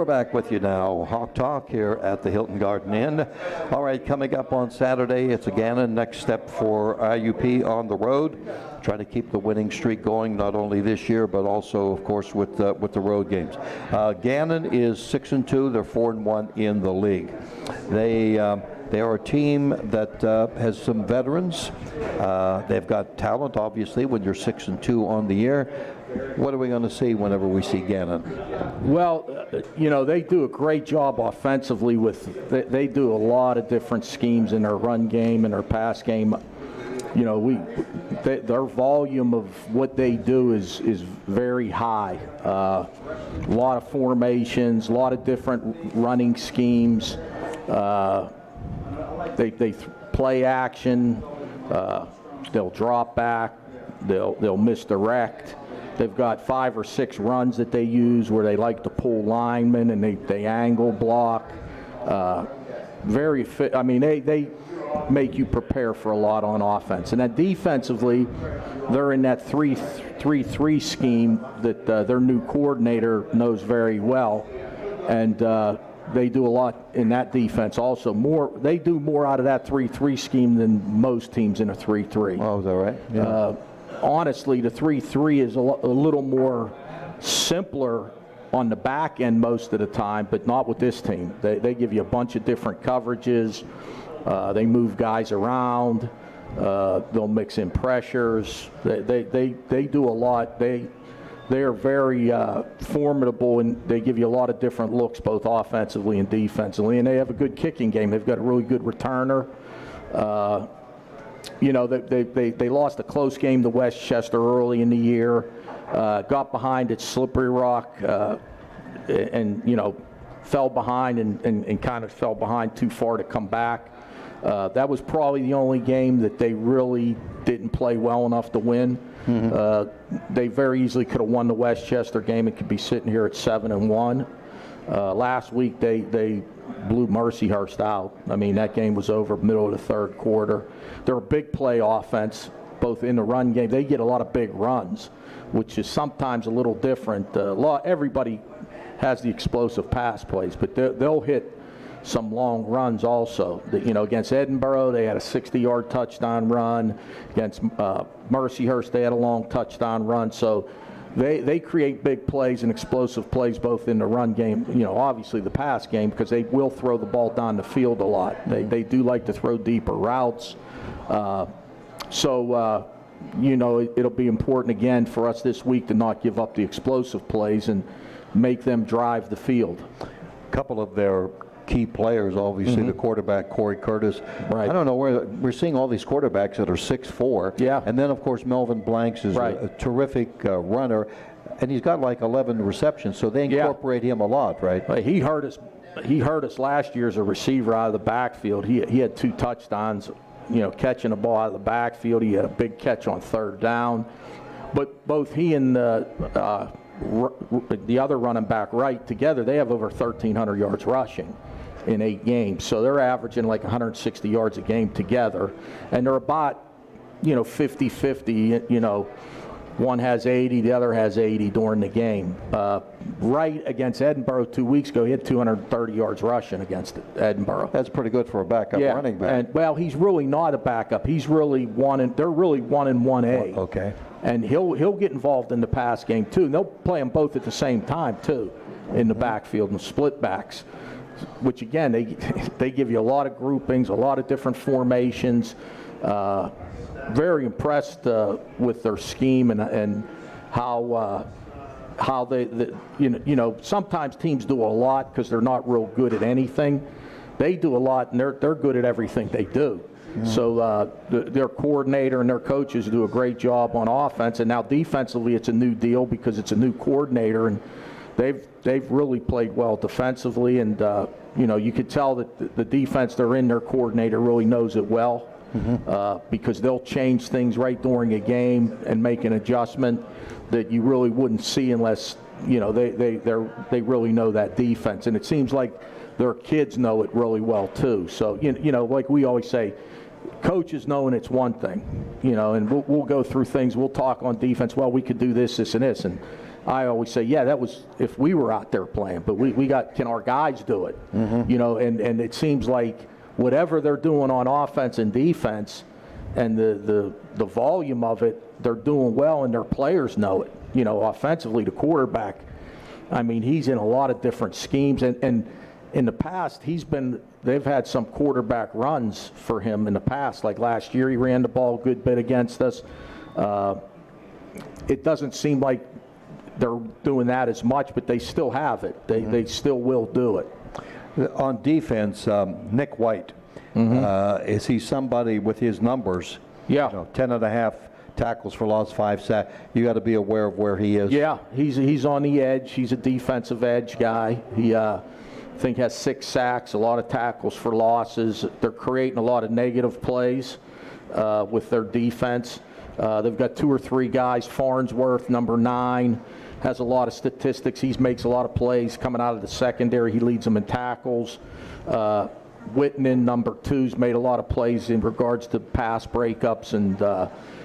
we're back with you now. Hawk Talk here at the Hilton Garden Inn. All right, coming up on Saturday, it's a Gannon. Next step for IUP on the road. Trying to keep the winning streak going, not only this year, but also, of course, with the road games. Gannon is 6-2. They're 4-1 in the league. They are a team that has some veterans. They've got talent, obviously, when you're 6-2 on the year. What are we going to see whenever we see Gannon? Well, they do a great job offensively they do a lot of different schemes in their run game and their pass game. Their volume of what they do is very high. A lot of formations, a lot of different running schemes. They play action. They'll drop back. They'll misdirect. They've got 5 or 6 runs that they use where they like to pull linemen and they angle block. Very fit. I mean, they make you prepare for a lot on offense. And then defensively, they're in that 3-3 scheme that their new coordinator knows very well. And they do a lot in that defense also. They do more out of that 3-3 scheme than most teams in a 3-3. Oh, is that right? Yeah. Honestly, the 3-3 is a little more simpler on the back end most of the time, but not with this team. They give you a bunch of different coverages. They move guys around. They'll mix in pressures. They do a lot. They are very formidable, and they give you a lot of different looks, both offensively and defensively. And they have a good kicking game. They've got a really good returner. They lost a close game to Westchester early in the year, got behind at Slippery Rock, and fell behind and kind of fell behind too far to come back. That was probably the only game that they really didn't play well enough to win. Mm-hmm. They very easily could have won the Westchester game and could be sitting here at 7-1. Last week they blew Mercyhurst out. I mean, that game was over middle of the third quarter. They're a big play offense, both in the run game. They get a lot of big runs, which is sometimes a little different. Everybody has the explosive pass plays, but they'll hit some long runs also. Against Edinburgh, they had a 60-yard touchdown run. Against Mercyhurst, they had a long touchdown run. So they create big plays and explosive plays both in the run game, obviously the pass game, because they will throw the ball down the field a lot. They do like to throw deeper routes. It'll be important again for us this week to not give up the explosive plays and make them drive the field. A couple of their key players, obviously, mm-hmm. the quarterback, Corey Curtis. Right. I don't know where we're seeing all these quarterbacks that are 6'4". Yeah. And then, of course, Melvin Blanks is right. a terrific runner, and he's got like 11 receptions, so they incorporate him a lot, right? He hurt us last year as a receiver out of the backfield. He had 2 touchdowns, catching the ball out of the backfield. He had a big catch on third down. But both he and the other running back, Wright, together, they have over 1,300 yards rushing in 8 games. So they're averaging like 160 yards a game together. And they're about, 50-50, one has 80, the other has 80 during the game. Wright against Edinburgh 2 weeks ago, he had 230 yards rushing against Edinburgh. That's pretty good for a backup running back. And, he's really not a backup. He's really they're really 1 in 1A. Okay. And he'll get involved in the pass game too. And they'll play them both at the same time too, in the backfield and split backs, which again they give you a lot of groupings, a lot of different formations. Very impressed with their scheme and how they sometimes teams do a lot because they're not real good at anything. They do a lot and they're good at everything they do. Mm-hmm. So their coordinator and their coaches do a great job on offense, and now defensively it's a new deal because it's a new coordinator, and they've really played well defensively, and you could tell that the defense they're in, their coordinator really knows it well. Mm-hmm. Because they'll change things right during a game and make an adjustment that you really wouldn't see unless they really know that defense, and it seems like their kids know it really well too. So like we always say, coaches knowing it's one thing, and we'll go through things. We'll talk on defense. Well, we could do this, and this, and I always say, yeah, that was if we were out there playing, but can our guys do it? You know, and it seems like whatever they're doing on offense and defense and the volume of it, they're doing well and their players know it. You know, offensively, the quarterback, I mean, he's in a lot of different schemes. And in the past, they've had some quarterback runs for him in the past. Like last year, he ran the ball a good bit against us. It doesn't seem like they're doing that as much, but they still have it. They still will do it. On defense, Nick White, is he somebody with his numbers? Yeah. 10.5 tackles for loss, 5 sacks. You got to be aware of where he is. Yeah, he's on the edge. He's a defensive edge guy. He I think has 6 sacks, a lot of tackles for losses. They're creating a lot of negative plays with their defense. They've got 2 or 3 guys. Farnsworth, number 9, has a lot of statistics. He makes a lot of plays coming out of the secondary. He leads them in tackles. Whitman, number 2's made a lot of plays in regards to pass breakups and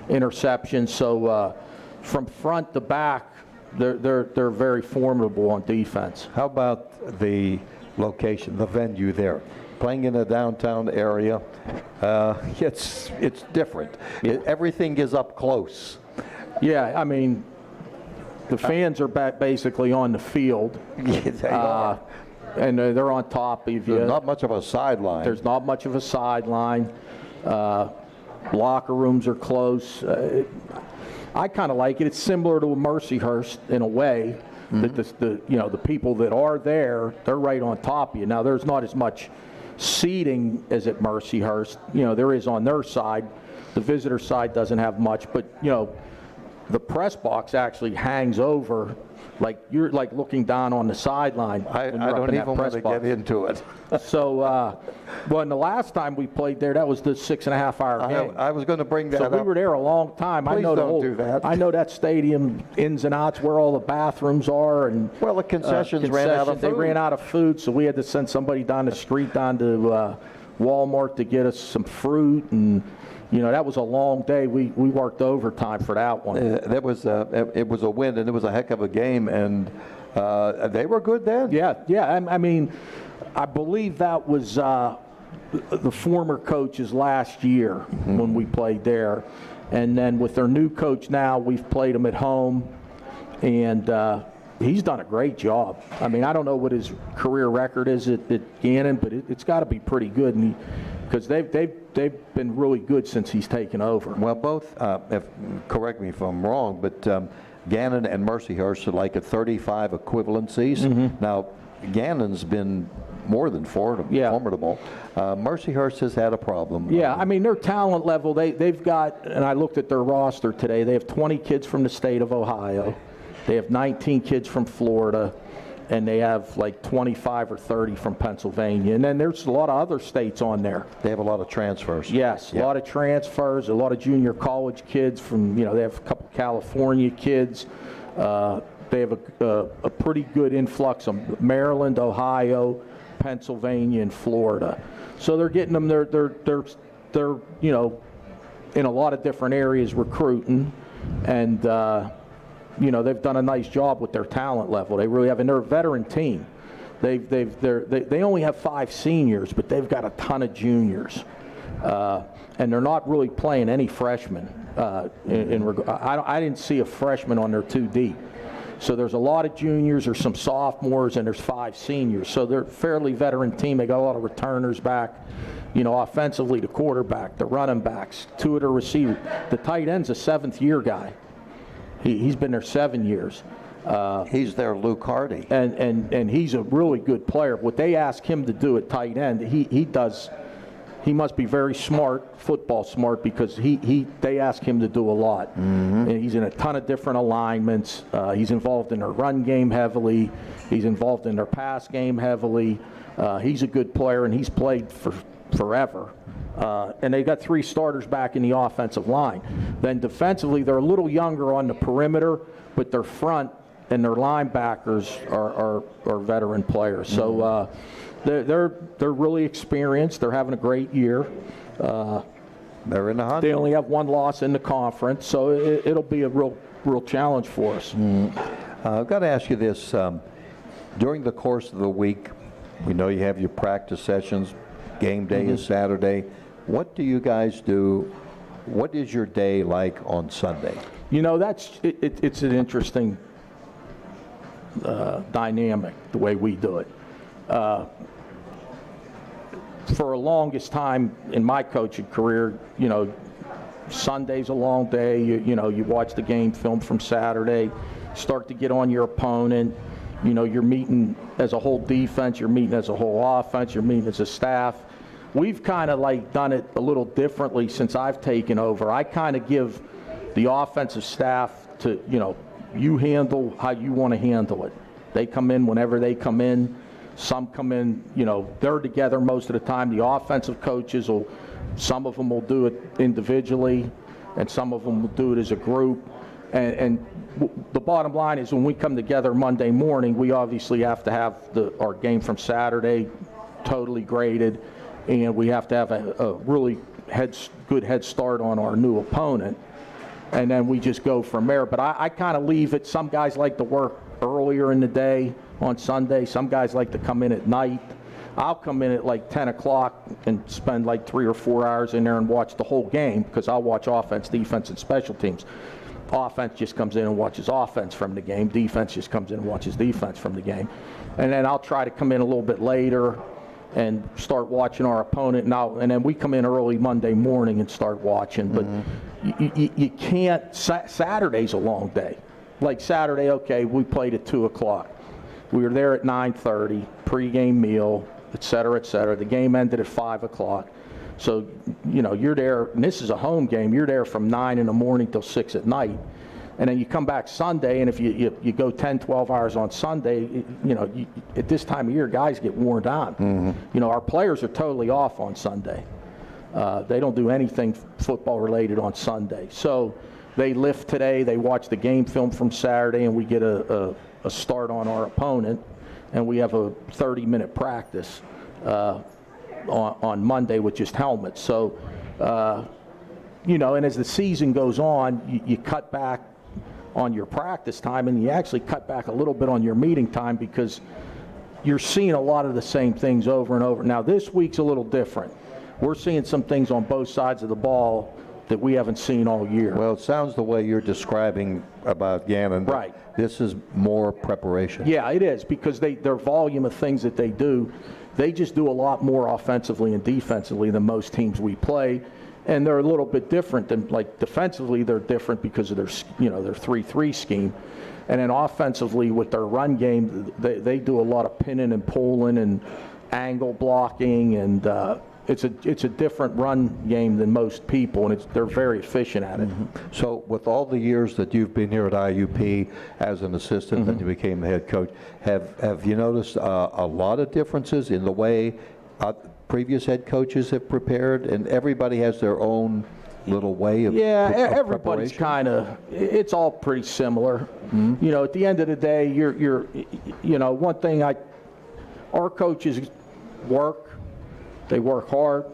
interceptions. So from front to back, they're very formidable on defense. How about the location, the venue there? Playing in a downtown area, it's different. Everything is up close. Yeah, I mean, the fans are basically on the field. Yeah, they are. And they're on top of you. There's not much of a sideline. There's not much of a sideline. Locker rooms are close. I kind of like it. It's similar to Mercyhurst in a way. That the people that are there, they're right on top of you. Now there's not as much seating as at Mercyhurst. You know, there is on their side. The visitor side doesn't have much, but you know, the press box actually hangs over, like you're like looking down on the sideline. I don't even want to get into it. So, well, and the last time we played there, that was the 6.5-hour game. I was going to bring that up. So we were there a long time. Please don't do that. I know that stadium ins and outs, where all the bathrooms are, and well, the concessions ran out of food. They ran out of food, so we had to send somebody down the street down to Walmart to get us some fruit, and you know, that was a long day. We worked overtime for that one. It was a win, and it was a heck of a game, and they were good then. Yeah. I mean, I believe that was the former coach's last year when we played there, and then with their new coach now, we've played them at home, and he's done a great job. I mean, I don't know what his career record is at Gannon, but it's got to be pretty good, and because they've been really good since he's taken over. Well, both, correct me if I'm wrong, but Gannon and Mercyhurst are like at 35 equivalencies. Now, Gannon's been more than formidable. Mercyhurst has had a problem. Yeah, I mean, their talent level, they've got, and I looked at their roster today, they have 20 kids from the state of Ohio. They have 19 kids from Florida, and they have like 25 or 30 from Pennsylvania. And then there's a lot of other states on there. They have a lot of transfers. Yes, a lot of transfers, a lot of junior college kids from, you know, they have a couple California kids. They have a pretty good influx of Maryland, Ohio, Pennsylvania, and Florida. So they're getting them, they're you know, in a lot of different areas recruiting, and you know, they've done a nice job with their talent level. They really have, and they're a veteran team. They only have 5 seniors, but they've got a ton of juniors, and they're not really playing any freshmen. I didn't see a freshman on their 2 deep. So there's a lot of juniors, there's some sophomores, and there's 5 seniors. So they're a fairly veteran team. They got a lot of returners back. You know, offensively, the quarterback, the running backs, 2 of the receivers. The tight end's a 7th-year guy. He's been there 7 years. He's their Luke Hardy. And he's a really good player. What they ask him to do at tight end, he does. He must be very smart, football smart, because they ask him to do a lot. And he's in a ton of different alignments. He's involved in their run game heavily. He's involved in their pass game heavily. He's a good player, and he's played for forever. And they got 3 starters back in the offensive line. Then defensively, they're a little younger on the perimeter, but their front and their linebackers are veteran players. So they're really experienced. They're having a great year. They're in the hunt. They only have 1 loss in the conference, so it'll be a real challenge for us. I've got to ask you this. During the course of the week, we know you have your practice sessions. Game day is Saturday. What do you guys do? What is your day like on Sunday? You know, it's an interesting dynamic, the way we do it. For a longest time in my coaching career, you know, Sunday's a long day. You know, you watch the game film from Saturday, start to get on your opponent. You know, you're meeting as a whole defense, you're meeting as a whole offense, you're meeting as a staff. We've kind of like done it a little differently since I've taken over. I kind of give the offensive staff to, you know, you handle how you want to handle it. They come in whenever they come in. Some come in, you know, they're together most of the time. The offensive coaches will, some of them will do it individually, and some of them will do it as a group. And the bottom line is when we come together Monday morning, we obviously have to have our game from Saturday totally graded, and we have to have a really good head start on our new opponent. And then we just go from there. But I kind of leave it. Some guys like to work earlier in the day on Sunday. Some guys like to come in at night. I'll come in at like 10 o'clock and spend like 3 or 4 hours in there and watch the whole game, because I'll watch offense, defense, and special teams. Offense just comes in and watches offense from the game. Defense just comes in and watches defense from the game. And then I'll try to come in a little bit later and start watching our opponent. And then we come in early Monday morning and start watching. But you can't. Saturday's a long day. Like Saturday, okay, we played at 2 o'clock. We were there at 9:30, pregame meal, et cetera, et cetera. The game ended at 5 o'clock. So, you know, you're there, and this is a home game. You're there from 9 in the morning till 6 at night. And then you come back Sunday, and if you go 10, 12 hours on Sunday, you know, at this time of year, guys get worn down. You know, our players are totally off on Sunday. They don't do anything football related on Sunday. So they lift today, they watch the game film from Saturday, and we get a start on our opponent, and we have a 30-minute practice on Monday with just helmets. So, you know, and as the season goes on, you cut back on your practice time, and you actually cut back a little bit on your meeting time, because you're seeing a lot of the same things over and over. Now, this week's a little different. We're seeing some things on both sides of the ball that we haven't seen all year. Well, it sounds the way you're describing about Gannon. Right. This is more preparation. Yeah, it is, because their volume of things that they do, they just do a lot more offensively and defensively than most teams we play. And they're a little bit different than, like, defensively they're different because of their, you know, their 3-3 scheme. And then offensively with their run game, they do a lot of pinning and pulling and angle blocking, and it's a different run game than most people, and they're very efficient at it. So with all the years that you've been here at IUP as an assistant, then you became the head coach, have you noticed a lot of differences in the way previous head coaches have prepared? And everybody has their own little way of everybody's kind of, it's all pretty similar. You know, at the end of the day, you're you know, one thing our coaches work. They work hard,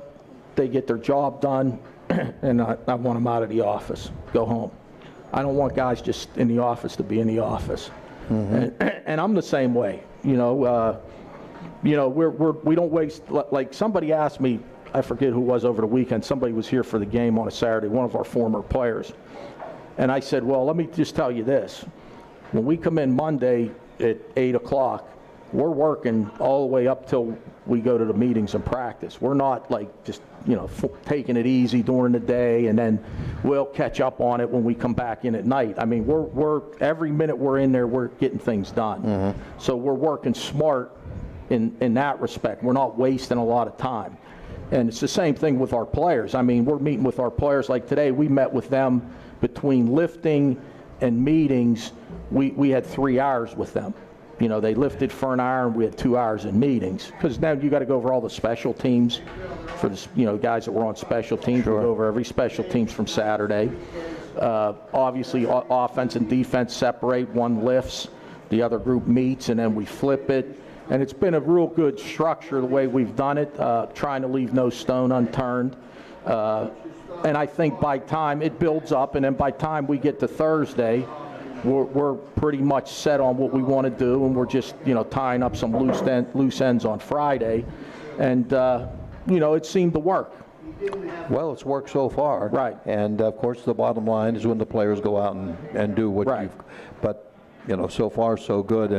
they get their job done, and I want them out of the office, go home. I don't want guys just in the office to be in the office. And I'm the same way. You know, we don't waste, like somebody asked me, I forget who it was over the weekend, somebody was here for the game on a Saturday, one of our former players. And I said, well, let me just tell you this. When we come in Monday at 8 o'clock, we're working all the way up till we go to the meetings and practice. We're not like just, you know, taking it easy during the day, and then we'll catch up on it when we come back in at night. I mean, we're every minute we're in there, we're getting things done. So we're working smart in that respect. We're not wasting a lot of time. And it's the same thing with our players. I mean, we're meeting with our players. Like today, we met with them between lifting and meetings. We had 3 hours with them. You know, they lifted for an hour, and we had 2 hours in meetings, because now you got to go over all the special teams for the, you know, guys that were on special teams. Sure. We go over every special teams from Saturday. Obviously, offense and defense separate. One lifts, the other group meets, and then we flip it. And it's been a real good structure the way we've done it, trying to leave no stone unturned. And I think by time it builds up, and then by time we get to Thursday, we're pretty much set on what we want to do, and we're just, tying up some loose ends on Friday. And, it seemed to work. Well, it's worked so far. Right. And, of course, the bottom line is when the players go out and do what Right. you've... But, so far so good.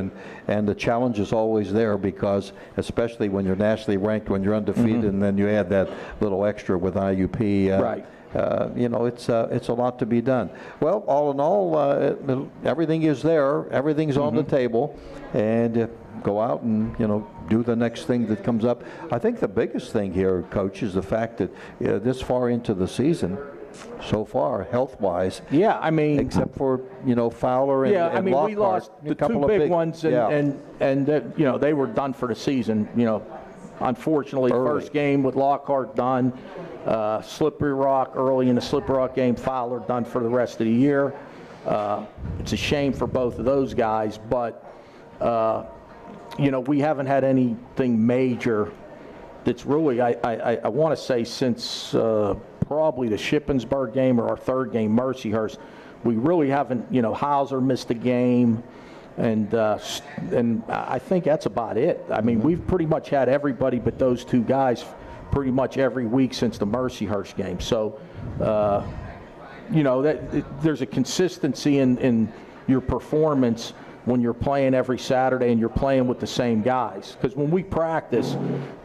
And the challenge is always there because, especially when you're nationally ranked, when you're undefeated, and then you add that little extra with IUP. Right. It's a lot to be done. Well, all in all, everything is there. Everything's on the table. And go out and, do the next thing that comes up. I think the biggest thing here, Coach, is the fact that this far into the season, so far, health-wise. Yeah, I mean, except for Fowler and yeah, I mean, Lockhart, we lost the a couple two of big ones, and they were done for the season. Unfortunately, Early. first game with Lockhart done, Slippery Rock early in the Slippery Rock game, Fowler done for the rest of the year. It's a shame for both of those guys, but we haven't had anything major that's really, I want to say, since probably the Shippensburg game or our third game, Mercyhurst, we really haven't, Hauser missed a game, and I think that's about it. I mean, we've pretty much had everybody but those two guys pretty much every week since the Mercyhurst game. So, there's a consistency in your performance when you're playing every Saturday and you're playing with the same guys. Because when we practice,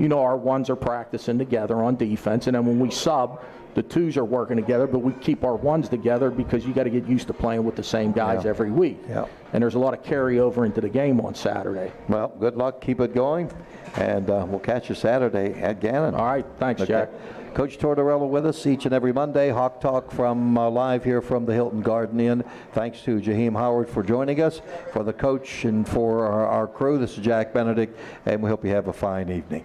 our ones are practicing together on defense, and then when we sub, the twos are working together, but we keep our ones together because you got to get used to playing with the same guys every week. Yeah. And there's a lot of carryover into the game on Saturday. Well, good luck. Keep it going. And we'll catch you Saturday at Gannon. All right. Thanks, Jack. Coach Tortorella with us each and every Monday. Hawk Talk from live here from the Hilton Garden Inn. Thanks to Jaheem Howard for joining us. For the coach and for our crew, this is Jack Benedict, and we hope you have a fine evening.